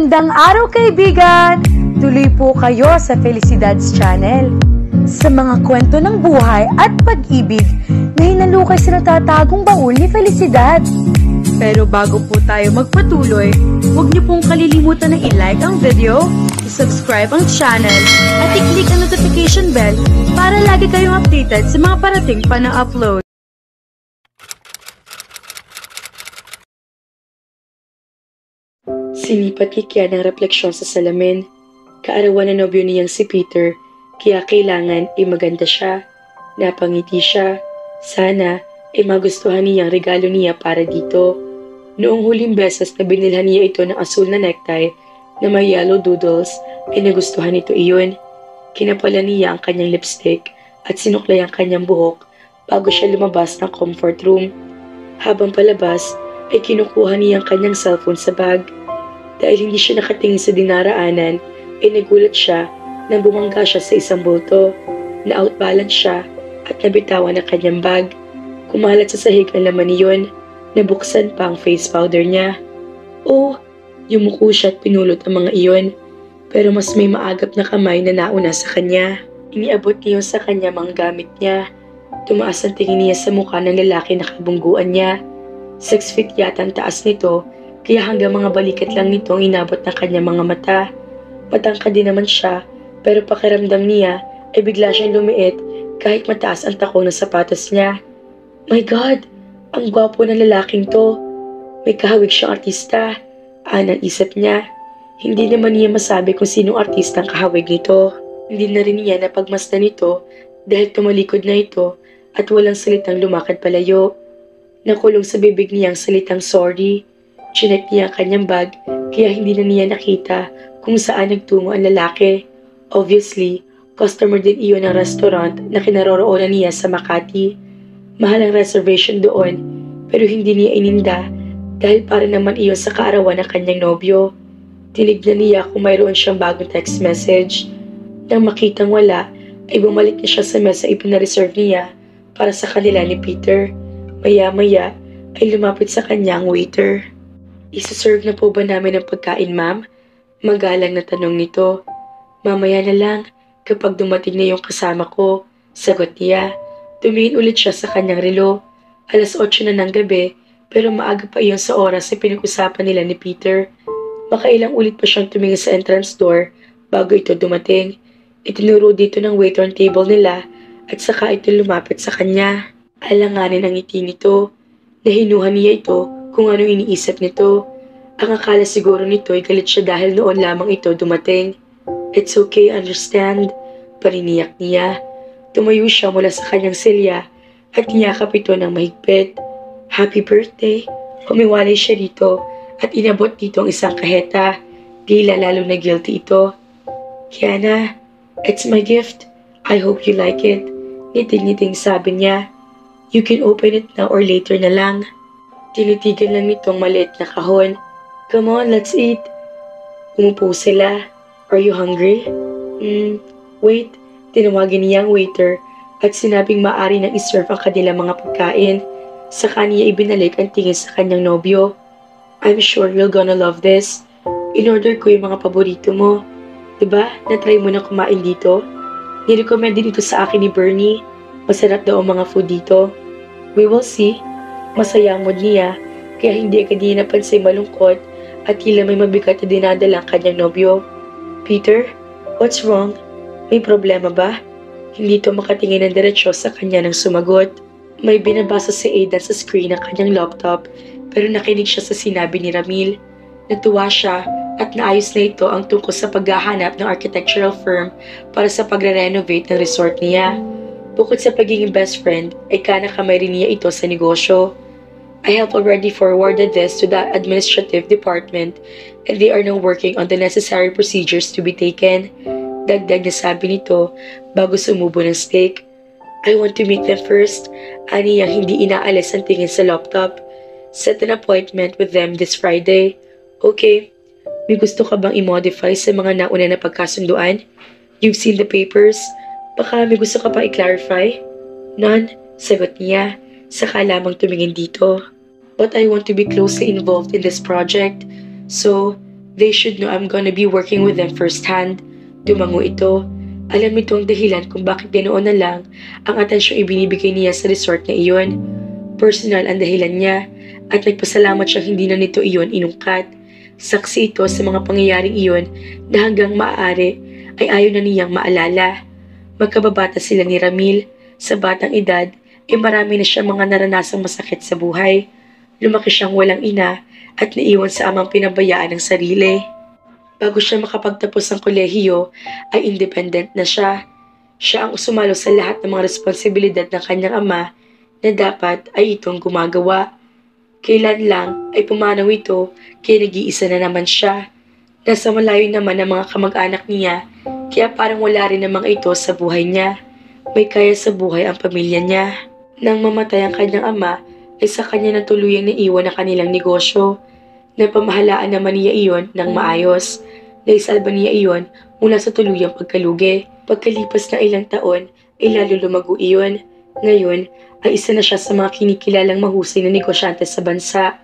Magandang araw kaibigan! Tuloy po kayo sa Felicidad's Channel. Sa mga kwento ng buhay at pag-ibig na hinalukay sa natatagong baul ni Felicidad. Pero bago po tayo magpatuloy, huwag niyo pong kalilimutan na i-like ang video, i-subscribe ang channel, at i-click ang notification bell para lagi kayong updated sa mga parating pa na upload. Sinipat ni Kian ang refleksyon sa salamin. Kaarawan na nobyo niyang si Peter, kaya kailangan ay maganda siya. Napangiti siya. Sana ay magustuhan niyang regalo niya para dito. Noong huling beses na binilhan niya ito ng asul na necktie na may yellow doodles, ay nagustuhan nito iyon. Kinapala niya ang kanyang lipstick at sinuklay ang kanyang buhok bago siya lumabas ng comfort room. Habang palabas, ay kinukuha niya ang kanyang cellphone sa bag. Dahil hindi siya nakatingin sa dinaraanan, ay nagulat siya nang bumangga siya sa isang bulto. Na-outbalance siya at nabitawan ang kanyang bag. Kumalat sa sahig ang laman niyon. Nabuksan pa ang face powder niya. Oh, yumuko siya at pinulot ang mga iyon. Pero mas may maagap na kamay na nauna sa kanya. Iniabot niyo sa kanya mga gamit niya. Tumaas ang tingin niya sa mukha ng lalaki na kabungguan niya. 6 feet yata ang taas nito, kaya hanggang mga balikat lang nito ang inabot ng kanyang mga mata. Matangkad din naman siya, pero pakiramdam niya ay bigla siyang lumiit kahit mataas ang takong ng sapatos niya. My God! Ang gwapo ng lalaking to. May kahawig siyang artista. Ang isip niya. Hindi naman niya masabi kung sinong artista ang kahawig nito. Hindi na rin niya napagmasdan nito dahil tumalikod na ito at walang salitang lumakad palayo. Nakulong sa bibig niya ang salitang sorry. Chinek niya ang kanyang bag kaya hindi na niya nakita kung saan nagtungo ang lalaki. Obviously, customer din iyon ng restaurant na kinaroroonan niya sa Makati. Mahal ang reservation doon pero hindi niya ininda dahil para naman iyon sa kaarawan ng kanyang nobyo. Tinignan niya kung mayroon siyang bagong text message. Nang makitang wala, ay bumalik na siya sa mesa ipinareserve niya para sa kanila ni Peter. Maya-maya ay lumapit sa kanya ang waiter. Isa-serve na po ba namin ang pagkain, ma'am? Magalang na tanong nito. Mamaya na lang, kapag dumating na yung kasama ko, sagot niya. Tumingin ulit siya sa kanyang relo. 8:00 na ng gabi, pero maaga pa iyon sa oras na pinag-usapan nila ni Peter. Makailang ulit pa siyang tumingin sa entrance door bago ito dumating. Itinuro dito ng waiter ang table nila at saka ito lumapit sa kanya. Alanganin ang ngiti nito. Nahinuhan niya ito kung ano iniisip nito. Ang akala siguro nito ay galit siya dahil noon lamang ito dumating. It's okay, understand? Pariniyak niya. Tumayo siya mula sa kanyang silya at niyakap ito ng mahigpit. Happy birthday! Humiwalay siya dito at inabot dito ang isang kaheta. Tila lalo na guilty ito. Kiana, it's my gift. I hope you like it. Ngiting-ngiting sabi niya. You can open it now or later na lang. Tinitigan lang nitong maliit na kahon. Come on, let's eat. Umupo sila. Are you hungry? Wait. Tinawagin niya ang waiter at sinabing maaari nang iserve ang kanilang mga pagkain. Saka niya ibinalik ang tingin sa kanyang nobyo. I'm sure you're gonna love this. In-order ko yung mga paborito mo. Diba? Na-try mo na kumain dito? Nirecommend din ito sa akin ni Bernie. Masarap daw ang mga food dito. We will see. Masaya ang mood niya, kaya hindi agad niya napansin malungkot at tila may mabigat na dinadala ang kanyang nobyo. Peter, what's wrong? May problema ba? Hindi ito makatingin ng diretsyo sa kanya nang sumagot. May binabasa si Aidan sa screen ng kanyang laptop pero nakinig siya sa sinabi ni Ramil. Natuwa siya at naayos na ito ang tungkol sa paghahanap ng architectural firm para sa pagre-renovate ng resort niya. Bukod sa pagiging best friend, ay kanakamay rin niya ito sa negosyo. I have already forwarded this to the administrative department and they are now working on the necessary procedures to be taken. Dagdag na sabi nito bago sumubo ng steak. I want to meet them first. Ani yang hindi inaalis ang tingin sa laptop. Set an appointment with them this Friday. Okay. May gusto ka bang i-modify sa mga nauna na pagkasunduan? You've seen the papers. Baka may gusto ka pa i-clarify? None, sagot niya. Saka lamang tumingin dito. But I want to be closely involved in this project. So, They should know I'm gonna be working with them firsthand. Tumango ito. Alam nito ang dahilan kung bakit ganoon na lang ang atensyong ibinibigay niya sa resort na iyon. Personal ang dahilan niya at nagpasalamat siya hindi na nito iyon inungkat. Saksi ito sa mga pangyayaring iyon na hanggang maaari ay ayaw na niyang maalala. Magkababata sila ni Ramil. Sa batang edad ay marami na siya mga naranasang masakit sa buhay. Lumaki siyang walang ina at naiwan sa amang pinabayaan ng sarili. Bago siya makapagtapos ng kolehiyo ay independent na siya. Siya ang sumalo sa lahat ng mga responsibilidad ng kanyang ama na dapat ay itong gumagawa. Kailan lang ay pumanaw ito kaya nag-iisa na naman siya. Nasa malayo naman ang mga kamag-anak niya kaya parang wala rin ang mga ito sa buhay niya. May kaya sa buhay ang pamilya niya. Nang mamatay ang kanyang ama ay sa kanya na tuluyang naiwan ang kanilang negosyo. Napamahalaan naman niya iyon ng maayos. Naisalba niya iyon mula sa tuluyang pagkalugi. Pagkalipas ng ilang taon ay lalo lumago iyon. Ngayon ay isa na siya sa mga kinikilalang mahusay na negosyante sa bansa.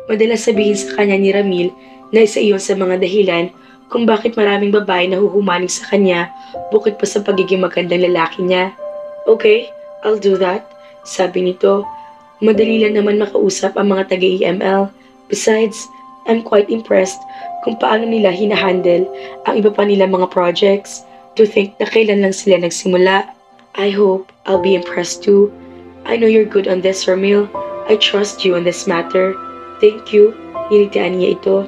Madalas sabihin sa kanya ni Ramil na isa iyon sa mga dahilan kung bakit maraming babae na huhumaling sa kanya bukod pa sa pagiging magandang lalaki niya. Okay, I'll do that, sabi nito. Madali lang naman makausap ang mga taga-EML. Besides, I'm quite impressed kung paano nila hinahandle ang iba pa nilang mga projects. To think na kailan lang sila nagsimula. I hope I'll be impressed too. I know you're good on this, Ramil. I trust you on this matter. Thank you. Nilitian niya ito.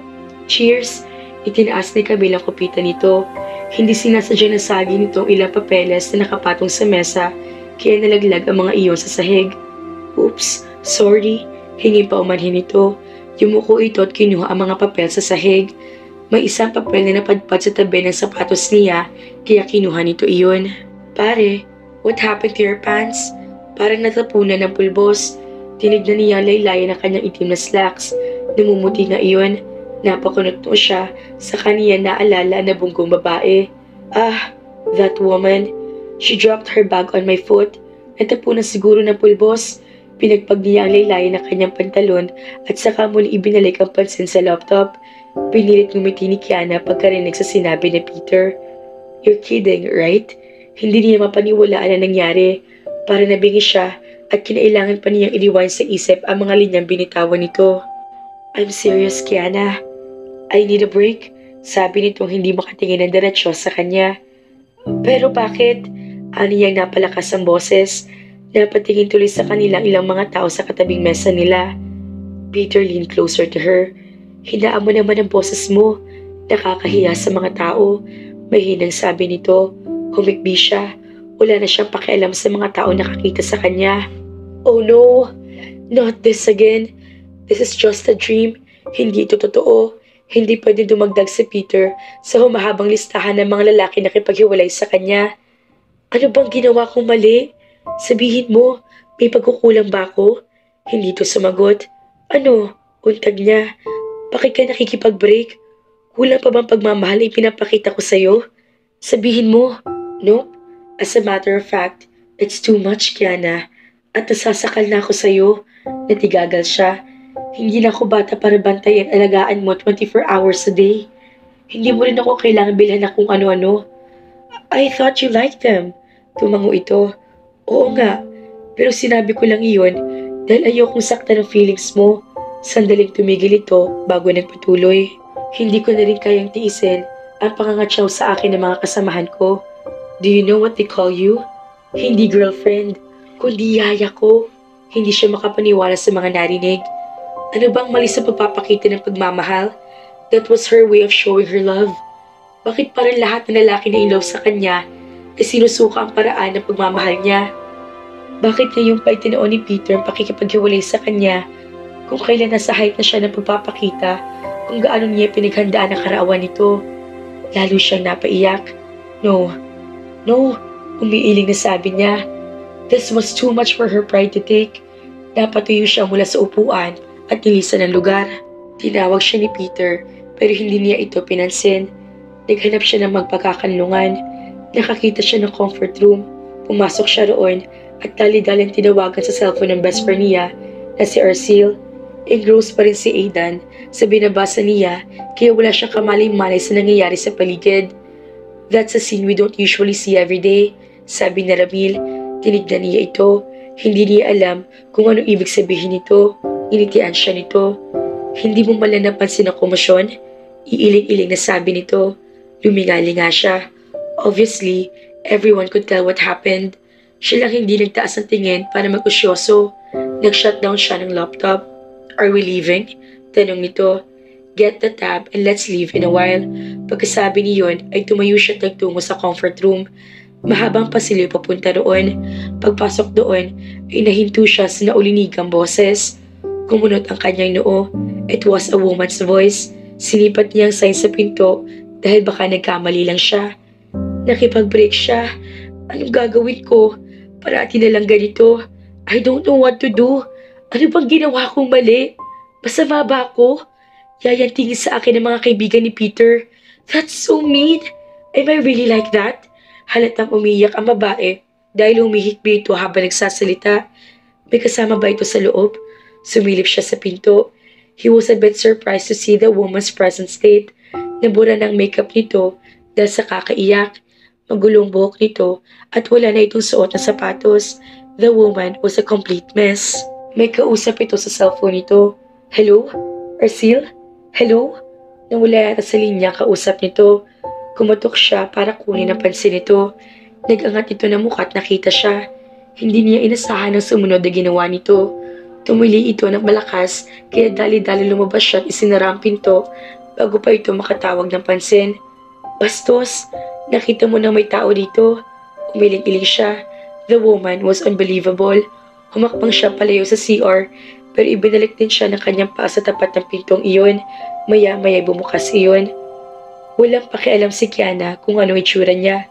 Cheers! Itinaas ni Camille ang kupita nito. Hindi sinasadya na sagi nitong ilang papeles na nakapatong sa mesa kaya nalaglag ang mga iyon sa sahig. Oops, sorry. Hingi pa umanhin ito. Yumuko ito at kinuha ang mga papel sa sahig. May isang papel na napadpad sa tabi ng sapatos niya kaya kinuha nito iyon. Pare, what happened to your pants? Parang natapunan ng pulbos. Tinignan niya laylayan ang kanyang itim na slacks. Namumuti na iyon. Napakunot mo siya sa kaniya naalala na bunggong babae. Ah, that woman. She dropped her bag on my foot. Natapunan siguro ng pulbos. Pinagpag niya ang laylayan ng kanyang pantalon at saka muli ibinalik ang pansin sa laptop. Pinilit ngumiti ni Kiana pagkarinig sa sinabi ni Peter. You're kidding, right? Hindi niya mapaniwalaan na nangyari. Para nabingi siya at kinailangan pa niyang iliwan sa isip ang mga linyang binitawan nito. I'm serious, Kiana. I need a break, sabi nitong hindi makatingin ng diretsyo sa kanya. Pero bakit? Ani niyang napalakas ang boses. Napatingin tuloy sa kanilang ilang mga tao sa katabing mesa nila. Peter leaned closer to her. Hinaan mo naman ang boses mo. Nakakahiya sa mga tao. Mahinang sabi nito. Humikbi siya. Wala na siyang pakialam sa mga tao nakakita sa kanya. Oh no! Not this again. This is just a dream. Hindi ito totoo. Hindi pwede dumagdag si Peter sa humahabang listahan ng mga lalaki na kipaghiwalay sa kanya. Ano bang ginawa kong mali? Sabihin mo, may pagkukulang ba ako? Hindi ito sumagot. Ano? Untag niya. Bakit ka nakikipag-break? Kulang pa bang pagmamahal ay pinapakita ko sa'yo? Sabihin mo. Nope. As a matter of fact, it's too much, Kiana. At nasasakal na ako sa'yo. Natigagal siya. Hindi na ako bata para bantayan alagaan mo 24 hours a day. Hindi mo rin ako kailangan bilhan na kung ano-ano. I thought you liked them. Tumango ito. Oo nga, pero sinabi ko lang iyon dahil ayokong sakta ng feelings mo. Sandaling tumigil ito bago nagpatuloy. Hindi ko na rin kayang tiisin ang pangangatsaw sa akin ng mga kasamahan ko. Do you know what they call you? Hindi girlfriend, kundi yaya ko. Hindi siya makapaniwala sa mga narinig. Ano bang mali sa pagpapakita ng pagmamahal? That was her way of showing her love. Bakit parang lahat ng lalaki na in love sa kanya ay sinusuka ang paraan ng pagmamahal niya? Bakit ngayon pa itinoon ni Peter ang pakikipaghiwalay sa kanya kung kailan nasa height na siya ng pagpapakita kung gaano niya pinaghandaan ang karaawan nito? Lalo siyang napaiyak. No, umiiling na sabi niya. This was too much for her pride to take. Napatuyo siya mula sa upuan at nilisan ng lugar. Tinawag siya ni Peter pero hindi niya ito pinansin. Naghanap siya ng magpakakanlungan. Nakakita siya ng comfort room. Pumasok siya roon at dali-daling tinawagan sa cellphone ng best friend niya na si Arcel. Engrossed pa rin si Aidan sa binabasa niya kaya wala siyang kamalay-malay sa nangyayari sa paligid. That's a scene we don't usually see every day, sabi ni Ramil. Tinignan niya ito. Hindi niya alam kung ano ibig sabihin nito. Initian siya nito. Hindi mo mala napansin ang komosyon? Iiling-iling na sabi nito. Lumingali nga siya. Obviously, everyone could tell what happened. Siya lang hindi nagtaas ng tingin para mag-usyoso. Nag-shutdown siya ng laptop. Are we leaving? Tanong nito. Get the tab and let's leave in a while. Pagkasabi niyon ay tumayo siya at nagtungo sa comfort room. Mahabang pasilyo papunta roon. Pagpasok doon ay nahinto siya sa naulinigang boses. Kumunot ang kanyang noo. It was a woman's voice. Sinipat niya ang sign sa pinto dahil baka nagkamali lang siya. Nakipag-break siya. Anong gagawin ko? Parati na lang ganito. I don't know what to do. Ano bang ginawa kong mali? Masama ba ako? Yayantingin sa akin ng mga kaibigan ni Peter. That's so mean. Am I really like that? Halatang umiyak ang babae dahil humihikbi ito habang nagsasalita. May kasama ba ito sa loob? Sumilip siya sa pinto. He was a bit surprised to see the woman's present state. Nabura ng makeup nito dahil sa kakaiyak. Magulong buhok nito at wala na itong suot na sapatos. The woman was a complete mess. May kausap ito sa cellphone nito. Hello? Arcel? Hello? Nawala yata sa linya kausap nito. Kumatok siya para kunin ang pansin nito. Nag-angat ito ng mukha at nakita siya. Hindi niya inasahan ang sumunod na ginawa nito. Tumuli ito ng malakas kaya dali-dali lumabas siya at isinara ang pinto bago pa ito makatawag ng pansin. Bastos, nakita mo na may tao dito. Umiling-iling siya. The woman was unbelievable. Humakbang siya palayo sa CR pero ibinalik din siya ng kanyang paa sa tapat ng pintong iyon. Maya-maya bumukas iyon. Walang pakialam si Kiana kung ano itsura niya.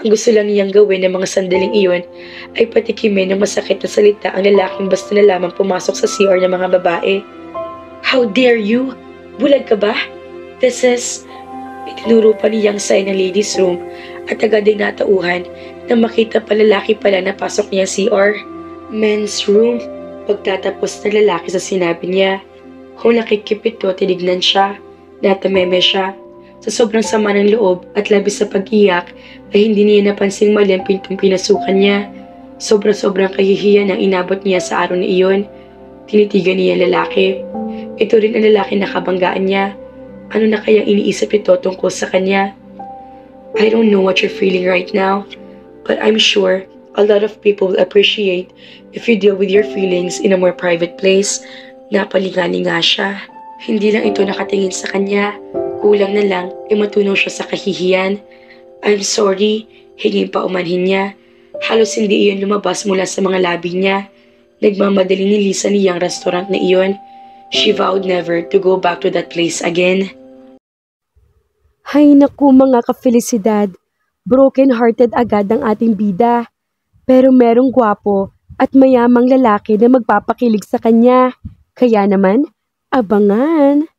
Ang gusto lang niyang gawin ng mga sandaling iyon ay patikimin ng masakit na salita ang lalaking basta na lamang pumasok sa CR ng mga babae. How dare you? Bulag ka ba? This is... Itinuro pa niyang sign ng ladies room at agad ay natauhan na makita pa lalaki pala na pasok niya CR. Men's room. Pagtatapos na lalaki sa sinabi niya. Kung nakikip ito, tinignan siya. Natameme siya. Sa sobrang sama ng loob at labis sa pag-iyak ay hindi niya napansing mali ang pintong pinasukan niya. Sobrang kahihiyan ang inabot niya sa araw na iyon. Tinitigan niya ang lalaki. Ito rin ang lalaki na kabanggaan niya. Ano na kayang iniisip ito tungkol sa kanya? I don't know what you're feeling right now, but I'm sure a lot of people will appreciate if you deal with your feelings in a more private place. Napalingalinga siya. Hindi lang ito nakatingin sa kanya. Kulang na lang ay matunaw siya sa kahihiyan. I'm sorry, hingin pa umanhin niya. Halos hindi iyon lumabas mula sa mga labi niya. Nagmamadaling nilisan niyang restaurant na iyon. She vowed never to go back to that place again. Hay naku mga ka-felicidad, broken-hearted agad ang ating bida. Pero merong gwapo at mayamang lalaki na magpapakilig sa kanya. Kaya naman, abangan!